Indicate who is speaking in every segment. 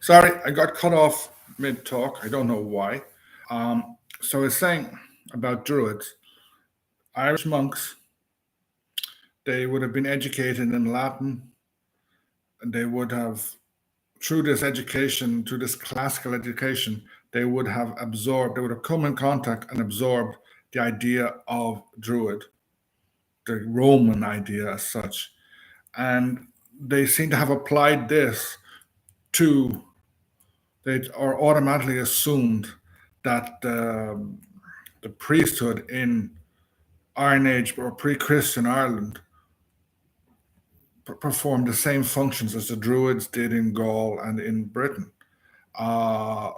Speaker 1: Sorry, I got cut off mid talk. I don't know why. So I was saying about Druids. Irish monks, they would have been educated in Latin, and they would have, through this education, through this classical education, they would have come in contact and absorbed the idea of Druid, the Roman idea as such. And they seem to have applied this to, they are automatically assumed that the priesthood in Iron Age or pre-Christian Ireland performed the same functions as the Druids did in Gaul and in Britain. Uh,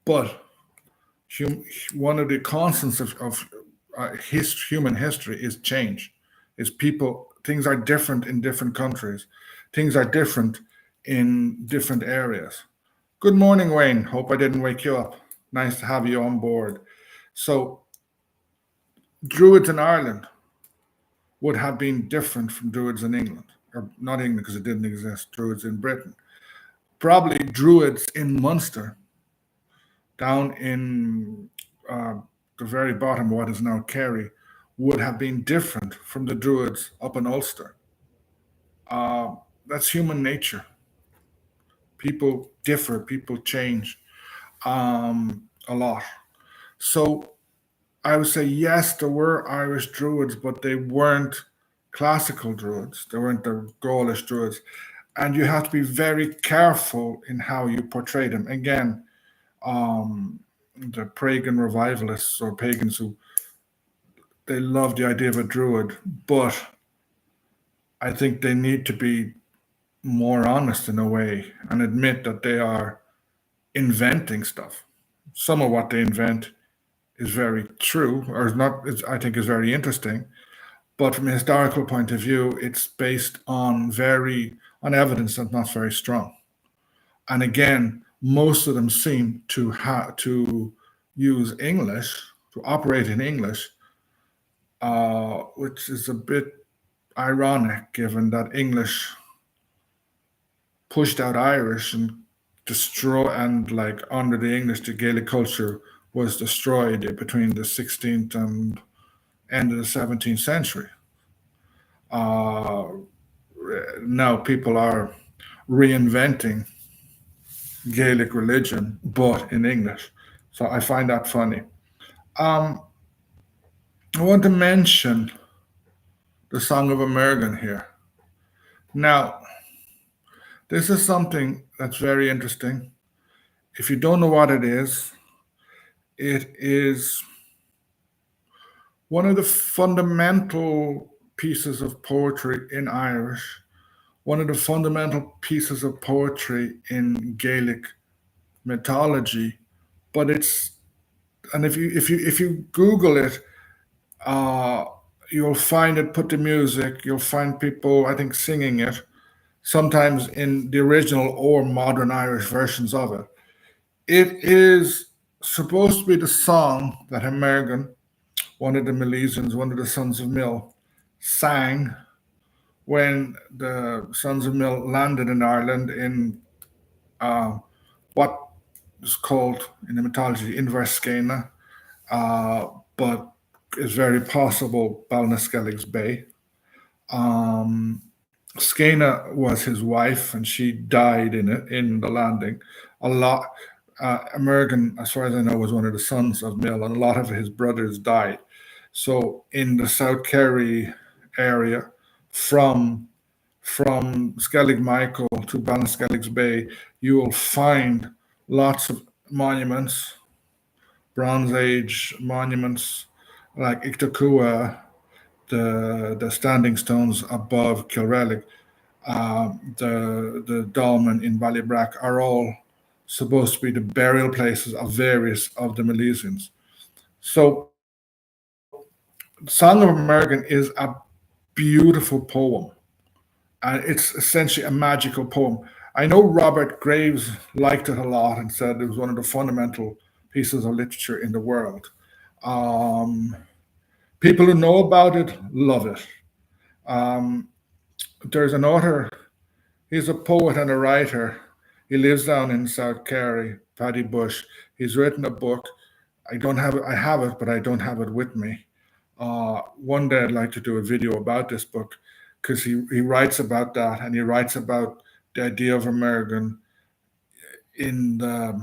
Speaker 1: but one of the constants of human history is change. Is people Things are different in different countries. Things are different in different areas. Good morning, Wayne. Hope I didn't wake you up. Nice to have you on board. So, Druids in Ireland would have been different from Druids in England, or not England because it didn't exist, Druids in Britain. Probably Druids in Munster, down in uh, the very bottom of what is now Kerry, would have been different from the Druids up in Ulster. Uh, that's human nature. People differ, people change a lot. So I would say yes, there were Irish Druids, but they weren't classical Druids. They weren't the Gaulish Druids. And you have to be very careful in how you portray them. Again, um, the pagan revivalists or pagans who they love the idea of a Druid, but I think they need to be more honest in a way and admit that they are inventing stuff. Some of what they invent is very true, or is not. I think is very interesting. But from a historical point of view, it's based on evidence that's not very strong. And again, most of them seem to use English, to operate in English, which is a bit ironic given that English pushed out Irish and like under the English, the Gaelic culture was destroyed between the 16th and end of the 17th century. Uh, Now people are reinventing Gaelic religion, but in English. So I find that funny. Um, I want to mention the Song of Amergin here. Now, this is something that's very interesting. If you don't know what it is one of the fundamental pieces of poetry in Irish, one of the fundamental pieces of poetry in Gaelic mythology. But if you Google it, uh, you'll find it. Put the music, you'll find people, I think, singing it. Sometimes in the original or modern Irish versions of it. It is supposed to be the song that Emergan, one of the Milesians, one of the sons of Mill, sang when the sons of Mill landed in Ireland in uh, what is called in the mythology Inverscana, uh, but is very possible Ballinaskellig's Bay. Um, Skena was his wife, and she died in the landing. A lot. Emergan, as far as I know, was one of the sons of Mill, and a lot of his brothers died. So in the South Kerry area, from Skellig Michael to Ballinskellig's Bay, you will find lots of monuments, Bronze Age monuments like Ictakua, the standing stones above Kilrellig, the dolmen in Ballybrack are all supposed to be the burial places of various of the Milesians. So, Song of American is a beautiful poem, and it's essentially a magical poem. I know Robert Graves liked it a lot and said it was one of the fundamental pieces of literature in the world. Um, People who know about it love it. Um, there's an author. He's a poet and a writer. He lives down in South Kerry, Paddy Bush. He's written a book. I don't have it. I have it, but I don't have it with me. One day I'd like to do a video about this book because he writes about that, and he writes about the idea of American in the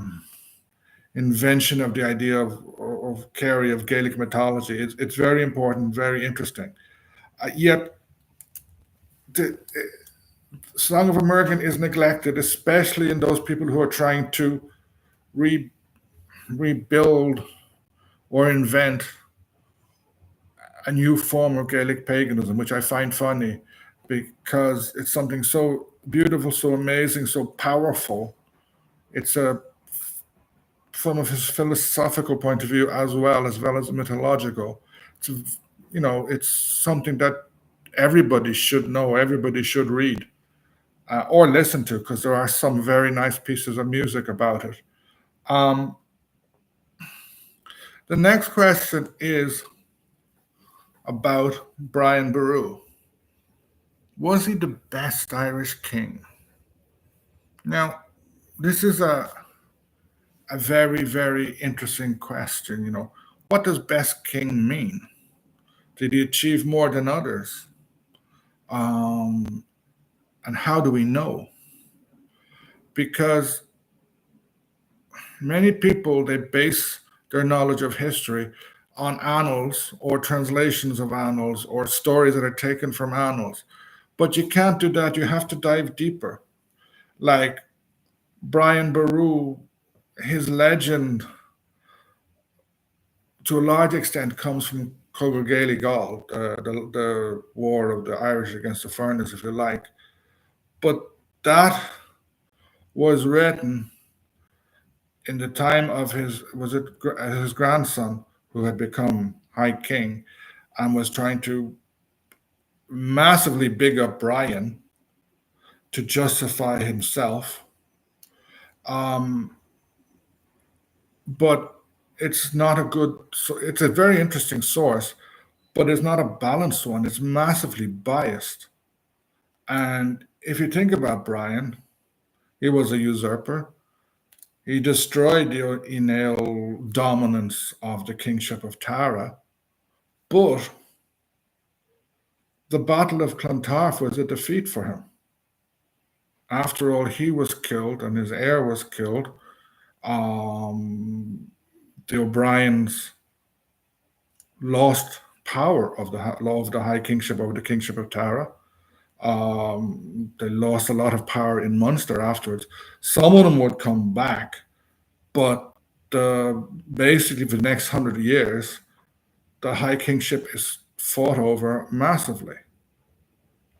Speaker 1: invention of the idea of Kerry, of Gaelic mythology. It's very important, very interesting. Yet the Song of American is neglected, especially in those people who are trying to re, rebuild or invent a new form of Gaelic paganism, which I find funny because it's something so beautiful, so amazing, so powerful. It's a from a philosophical point of view as well as mythological. It's it's something that everybody should know, everybody should read or listen to, because there are some very nice pieces of music about it. Um, the next question is about Brian Boru. Was he the best Irish king? Now, this is a very, very interesting question. What does best king mean? Did he achieve more than others? Um, and how do we know? Because many people, they base their knowledge of history on annals or translations of annals or stories that are taken from annals. But you can't do that. You have to dive deeper. Like Brian Boru, his legend to a large extent comes from Cogal Gaelic Gaul, the war of the Irish against the Furnace, if you like. But that was written in the time of his grandson, who had become High King and was trying to massively big up Brian to justify himself. Um, but it's not a good. So it's a very interesting source, but it's not a balanced one. It's massively biased. And if you think about Brian, he was a usurper. He destroyed the Inel dominance of the kingship of Tara, but the Battle of Clontarf was a defeat for him. After all, he was killed and his heir was killed. Um, the O'Briens lost power of the High Kingship over the Kingship of Tara. They lost a lot of power in Munster afterwards. Some of them would come back, but basically for the next 100 years, the High Kingship is fought over massively.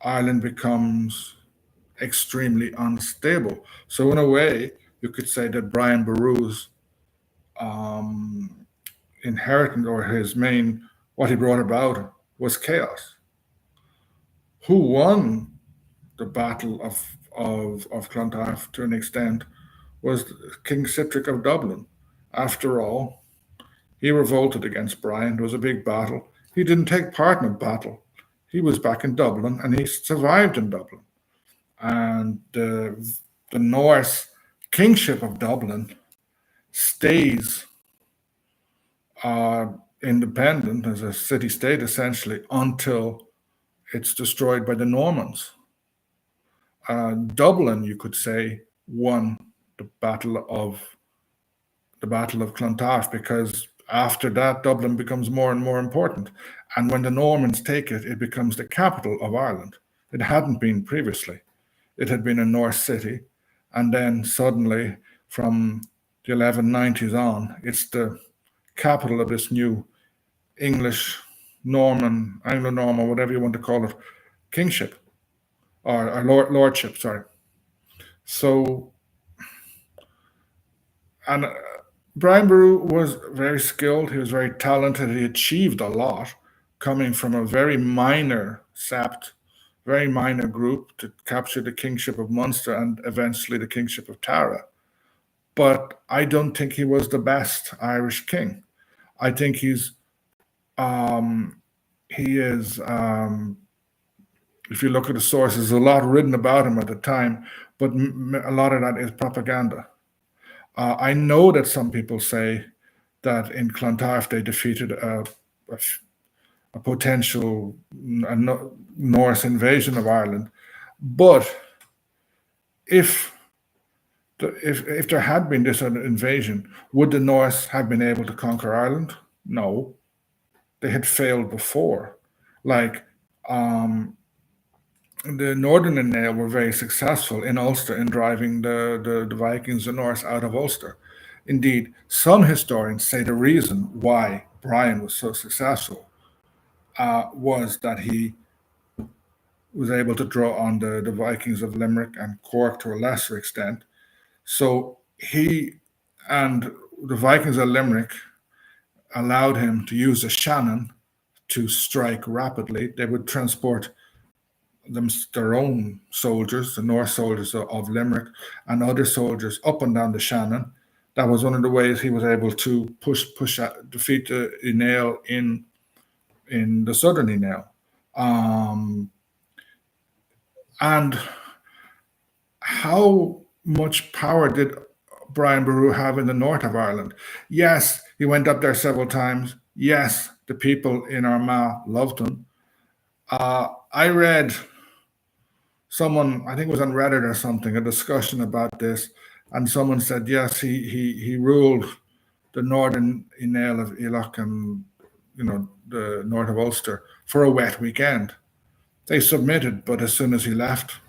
Speaker 1: Ireland becomes extremely unstable. So in a way, you could say that Brian Boru's um, inheritance, or his main, what he brought about, was chaos. Who won the Battle of Clontarf to an extent was King Sitric of Dublin. After all, he revolted against Brian. There was a big battle. He didn't take part in the battle. He was back in Dublin and he survived in Dublin. And the Norse kingship of Dublin stays uh, independent as a city state essentially until it's destroyed by the Normans. Dublin, you could say, won the battle of Clontarf, because after that Dublin becomes more and more important, and when the Normans take it, it becomes the capital of Ireland. It hadn't been previously. It had been a Norse city, and then suddenly, from the 1190s on, it's the capital of this new English, Norman, Anglo-Norman, whatever you want to call it, kingship or lordship. Sorry. So, and Brian Boru was very skilled. He was very talented. He achieved a lot, coming from a very minor sept, very minor group to capture the kingship of Munster and eventually the kingship of Tara. But I don't think he was the best Irish king. I think um, he is If you look at the sources, there's a lot written about him at the time, but a lot of that is propaganda. I know that some people say that in Clontarf they defeated a potential Norse invasion of Ireland, but if if there had been this invasion, would the Norse have been able to conquer Ireland? No, they had failed before. Like the Northern Nail were very successful in Ulster in driving the Vikings and Norse out of Ulster. Indeed, some historians say the reason why Brian was so successful was that he was able to draw on the Vikings of Limerick and Cork to a lesser extent. So he and the Vikings of Limerick allowed him to use the Shannon to strike rapidly. They would transport their own soldiers, the Norse soldiers of Limerick, and other soldiers up and down the Shannon. That was one of the ways he was able to defeat the Nail in the southern Nail. And how much power did Brian Boru have in the north of Ireland? Yes, he went up there several times. Yes, the people in Armagh loved him. I read someone, I think it was on Reddit or something, a discussion about this, and someone said yes, he ruled the northern Nail of Iloch and the north of Ulster for a wet weekend. They submitted, but as soon as he left,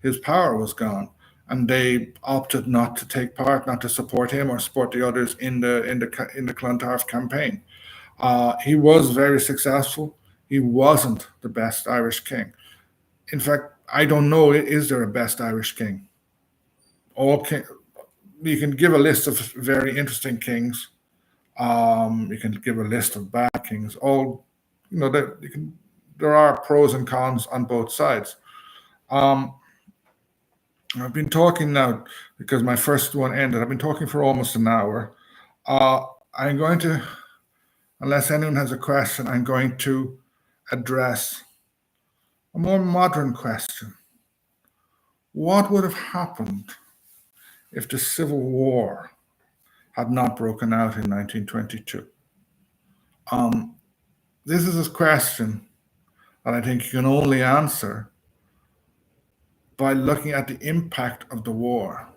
Speaker 1: his power was gone, and they opted not to take part, not to support him or support the others in the Clontarf campaign. He was very successful. He wasn't the best Irish king. In fact, I don't know, is there a best Irish king? You can give a list of very interesting kings. You can give a list of bad kings. There are pros and cons on both sides. I've been talking now because my first one ended. I've been talking for almost an hour. I'm going to, unless anyone has a question, I'm going to address a more modern question. What would have happened if the Civil War had not broken out in 1922? This is a question that I think you can only answer by looking at the impact of the war.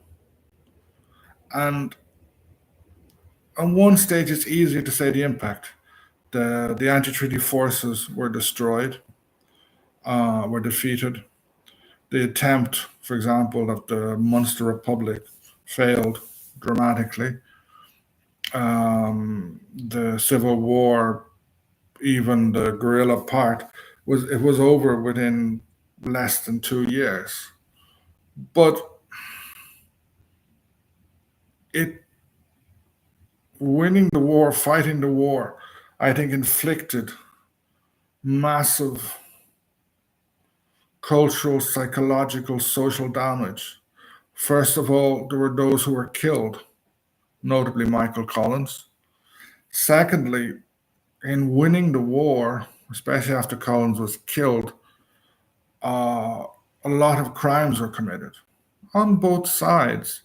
Speaker 1: And on one stage, it's easier to say the impact. The anti-treaty forces were destroyed, were defeated. The attempt, for example, of the Munster Republic failed dramatically. The Civil War, even the guerrilla part, was over within less than 2 years. But winning the war, fighting the war, I think inflicted massive cultural, psychological, social damage. First of all, there were those who were killed, notably Michael Collins. Secondly, in winning the war, especially after Collins was killed, a lot of crimes were committed on both sides.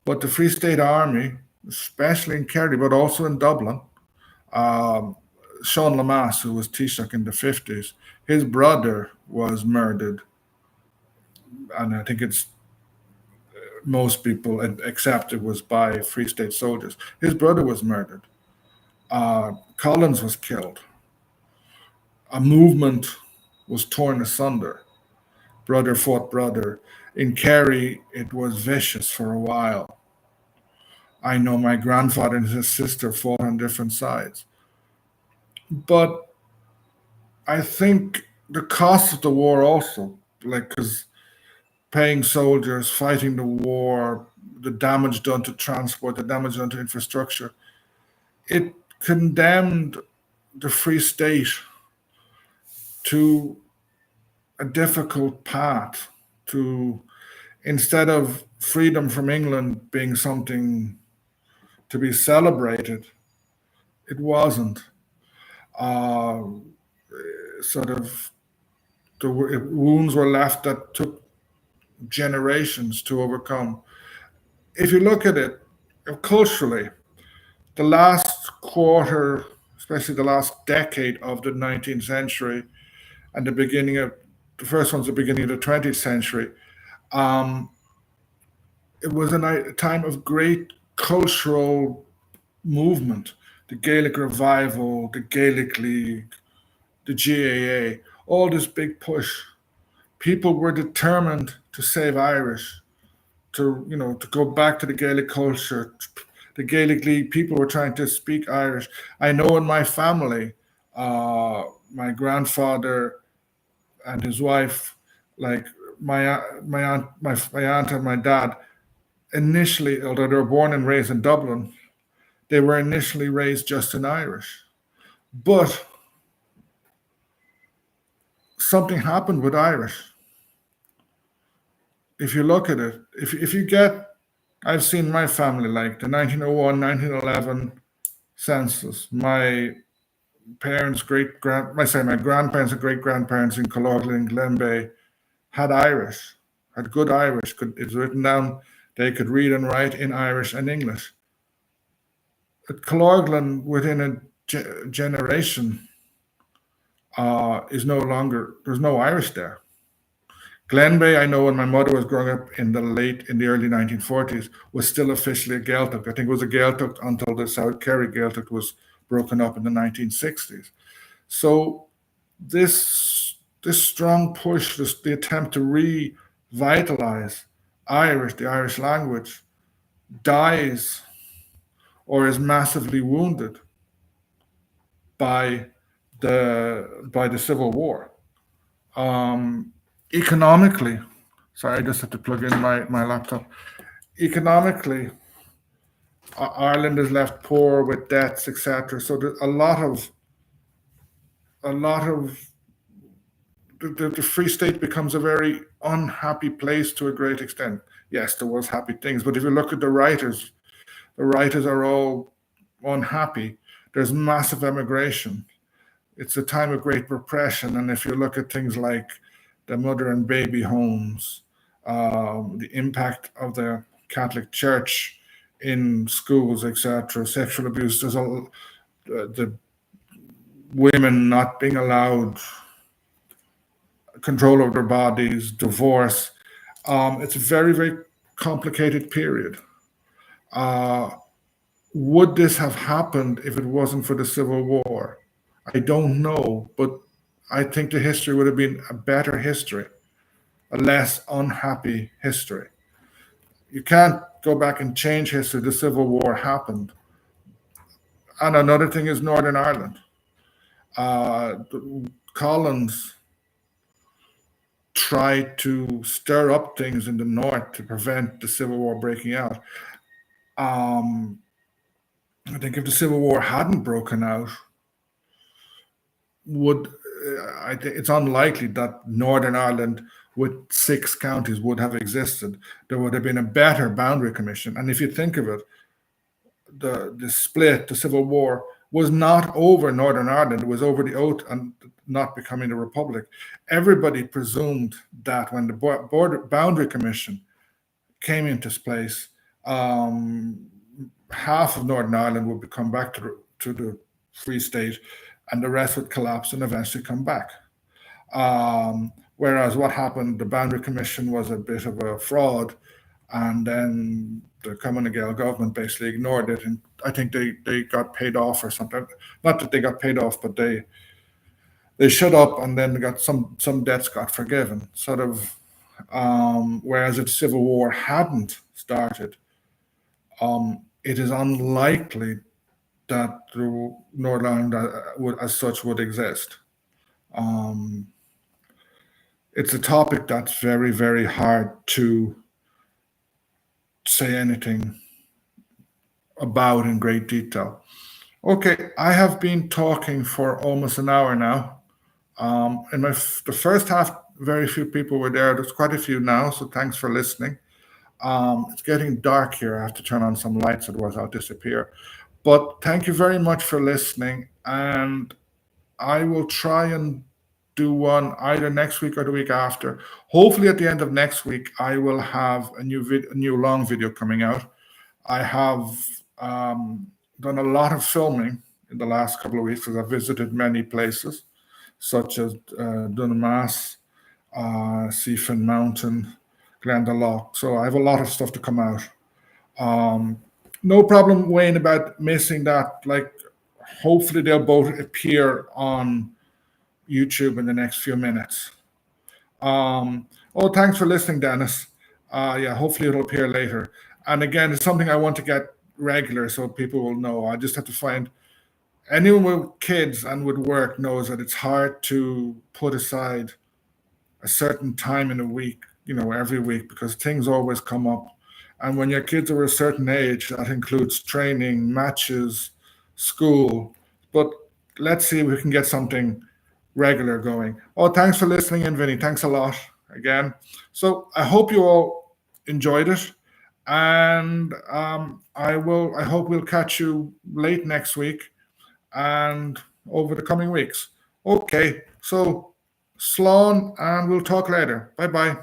Speaker 1: But the Free State Army, especially in Kerry, but also in Dublin, Sean Lamass, who was Taoiseach in the 50s, his brother was murdered. And I think most people accept it was by Free State soldiers. His brother was murdered. Collins was killed. A movement was torn asunder. Brother fought brother. In Kerry, it was vicious for a while. I know my grandfather and his sister fought on different sides. But I think the cost of the war also, because paying soldiers, fighting the war, the damage done to transport, the damage done to infrastructure, it condemned the Free State to a difficult path. To, instead of freedom from England being something to be celebrated, it wasn't. Sort of wounds were left that took generations to overcome. If you look at it culturally, the last quarter, especially the last decade of the 19th century, and the first one's the beginning of the 20th century, um, it was a time of great cultural movement. The Gaelic Revival, the Gaelic League, the GAA, all this big push. People were determined to save Irish, to go back to the Gaelic culture. The Gaelic League, people were trying to speak Irish. I know in my family, my grandfather and his wife, like my aunt and my dad, initially, although they were born and raised in Dublin, they were initially raised just in Irish. But something happened with Irish. If you look at it, if you get, I've seen my family, like the 1901, 1911 census. My parents, my grandparents and great grandparents in Killorgley and Glenbeigh had Irish, had good Irish. It's written down. They could read and write in Irish and English. At Killorgley, within a generation, is no longer. There's no Irish there. Glenbeigh, I know when my mother was growing up in the early 1940s, was still officially a Gaeltacht. I think it was a Gaeltacht until the South Kerry Gaeltacht was broken up in the 1960s. So this strong push, the attempt to revitalize the Irish language, dies or is massively wounded by the Civil War. Economically, sorry, I just had to plug in my laptop. Economically, Ireland is left poor with debts, etc. So there's a lot of the Free State becomes a very unhappy place to a great extent. Yes, there was happy things, but if you look at the writers are all unhappy. There's massive emigration. It's a time of great repression, and if you look at things like the mother and baby homes, the impact of the Catholic Church in schools, etc., sexual abuse, the women not being allowed control over their bodies, divorce. It's a very, very complicated period. Uh, would this have happened if it wasn't for the Civil War? I don't know, but I think the history would have been a better history, a less unhappy history. You can't go back and change history. The Civil War happened. And another thing is Northern Ireland. Collins tried to stir up things in the north to prevent the Civil War breaking out. Um, I think if the Civil War hadn't broken out, I think it's unlikely that Northern Ireland with 6 counties would have existed. There would have been a better boundary commission. And if you think of it, the split, the Civil War, was not over Northern Ireland. It was over the oath and not becoming a republic. Everybody presumed that when the boundary commission came into place, half of Northern Ireland would come back to the Free State, and the rest would collapse and eventually come back. Whereas what happened, the boundary commission was a bit of a fraud, and then the Cumann Gael government basically ignored it, and I think they got paid off or something. Not that they got paid off, but they shut up, and then got some debts got forgiven. Sort of, whereas if the Civil War hadn't started, it is unlikely that the Northern Ireland as such would exist. It's a topic that's very, very hard to say anything about in great detail. Okay, I have been talking for almost an hour now. In the first half, very few people were there. There's quite a few now, so thanks for listening. It's getting dark here. I have to turn on some lights, otherwise I'll disappear. But thank you very much for listening, and I will try and do one either next week or the week after. Hopefully, at the end of next week, I will have a new long video coming out. I have done a lot of filming in the last couple of weeks because I've visited many places, such as Dunamass, Seafin Mountain, Glendalough. So I have a lot of stuff to come out. No problem, Wayne, about missing that. Like, hopefully they'll both appear on YouTube in the next few minutes. Oh, thanks for listening, Dennis. Yeah, hopefully it'll appear later. And again, it's something I want to get regular so people will know. I just have to find anyone with kids and with work knows that it's hard to put aside a certain time in a week, every week, because things always come up. And when your kids are a certain age, that includes training, matches, school. But let's see if we can get something regular going. Oh, thanks for listening in, Vinny. Thanks a lot again. So I hope you all enjoyed it. And I hope we'll catch you late next week and over the coming weeks. Okay, so Slán, and we'll talk later. Bye bye.